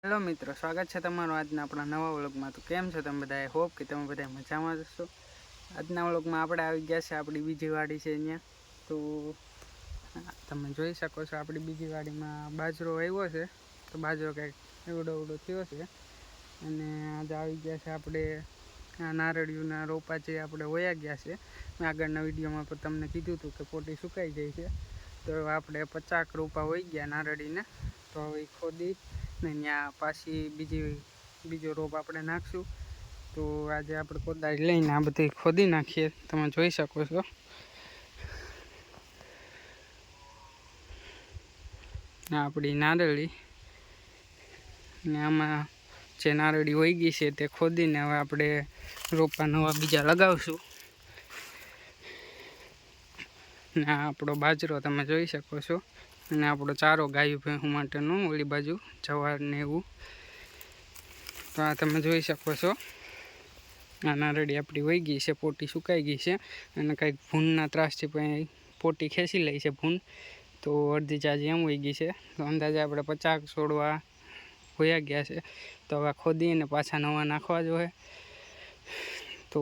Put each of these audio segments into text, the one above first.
Hello મિત્રો, સ્વાગત છે તમારું આજના આપણા નવા વ્લોગમાં. તો કેમ છો તમે બધા? હોપ કે તમે બધા મજામાં જશો. આજના વ્લોગમાં આપણે આવી ગયા છે આપણી બીજી વાડી છે અહીંયા. તો તમે જોઈ શકો છો આપણી બીજી વાડીમાં બાજરો આવ્યો છે. તો બાજરો કંઈક એવડો થયો છે અને આજે આવી ગયા છે આપણે આ નારળિયુંના રોપા જે આપણે વયા ગયા છે. મેં આગળના વિડીયોમાં પણ તમને કીધું હતું કે પોટી સુકાઈ જાય છે. તો આપણે 50 રોપા વહી ગયા નારળીને. તો હવે ખોદી ને ત્યાં પાછી બીજો રોપ આપણે નાખશું. તો આજે આપણે કોદાળી લઈને આ બધી ખોદી નાખીએ. તમે જોઈ શકો છો આ આપણી નારળી ને આમાં જે નારળી વહી ગઈ છે તે ખોદીને હવે આપણે રોપા નવા બીજા લગાવશું. ને આ આપણો બાજરો તમે જોઈ શકો છો અને આપણો ચારો ગાયું ભેંસું માટેનું ઓલી બાજુ જવાર ને એવું. તો આ તમે જોઈ શકો છો આ નારળી આપણી વહી ગઈ છે, પોટી સુકાઈ ગઈ છે અને કંઈક ભૂનના ત્રાસથી પણ પોટી ખેંચી લે છે ભૂન. તો અડધી ચાજી એમ વહી ગઈ છે. તો અંદાજે આપણે 50 છોડવા હોયા ગયા છે. તો હવે ખોદીને પાછા નવા નાખવા જોઈએ. તો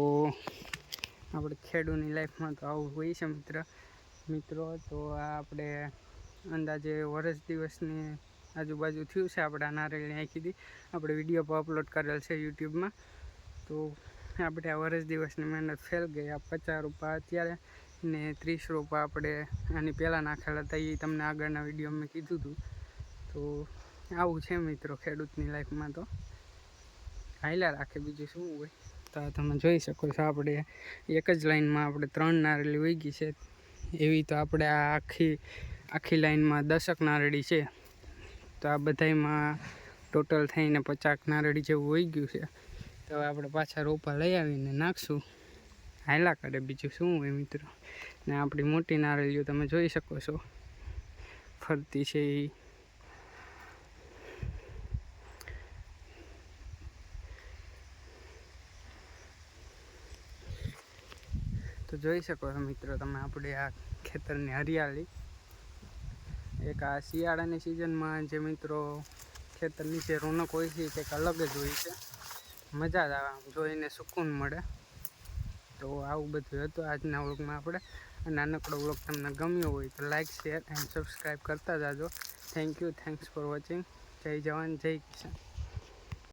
આપણે ખેડૂતની લાઈફમાં તો આવું હોય છે મિત્રો. તો આ આપણે અંદાજે વર્ષ દિવસની આજુબાજુ થયું છે આપણે આ નારળી નાખી હતી. આપણે વિડીયો પર અપલોડ કરેલ છે યુટ્યુબમાં. તો આપણે આ વર્ષ દિવસની મહેનત ફેલ ગઈ. આ 50 રોપા અત્યારે ને 30 રોપા આપણે આની પહેલાં નાખેલા હતા. એ તમને આગળના વિડીયોમાં મેં કીધું હતું. તો આવું છે મિત્રો ખેડૂતની લાઈફમાં. તો હાલ્યા રાખે, બીજું શું હોય. તો તમે જોઈ શકો છો આપણે એક જ લાઈનમાં આપણે 3 નારળી વહી ગઈ છે. એવી તો આપણે આ આખી લાઈનમાં 10 નારળી છે. તો આ બધામાં ટોટલ થઈને 50 નારળી જેવું વહી ગયું છે. તો હવે આપણે પાછા રોપા લઈ આવીને નાખશું. હાલ્યા કરે, બીજું શું હોય મિત્રો. ને આપણી મોટી નારળીઓ તમે જોઈ શકો છો ફરતી છે એ. તો જોઈ શકો છો મિત્રો તમે આપણે આ ખેતરની હરિયાળી. એક આ શિયાળાની સિઝનમાં જે મિત્રો ખેતર નીચે રોનક હોય છે કંઈક અલગ જ હોય છે. મજા જ આવે, જોઈને સુકૂન મળે. તો આવું બધું હતું આજના વ્લોગમાં આપણે. અને નાનકડો વ્લોગ તમને ગમ્યો હોય તો લાઇક, શેર એન્ડ સબસ્ક્રાઈબ કરતા જાજો. Thank you, thanks for watching. જય જવાન, જય કિસાન.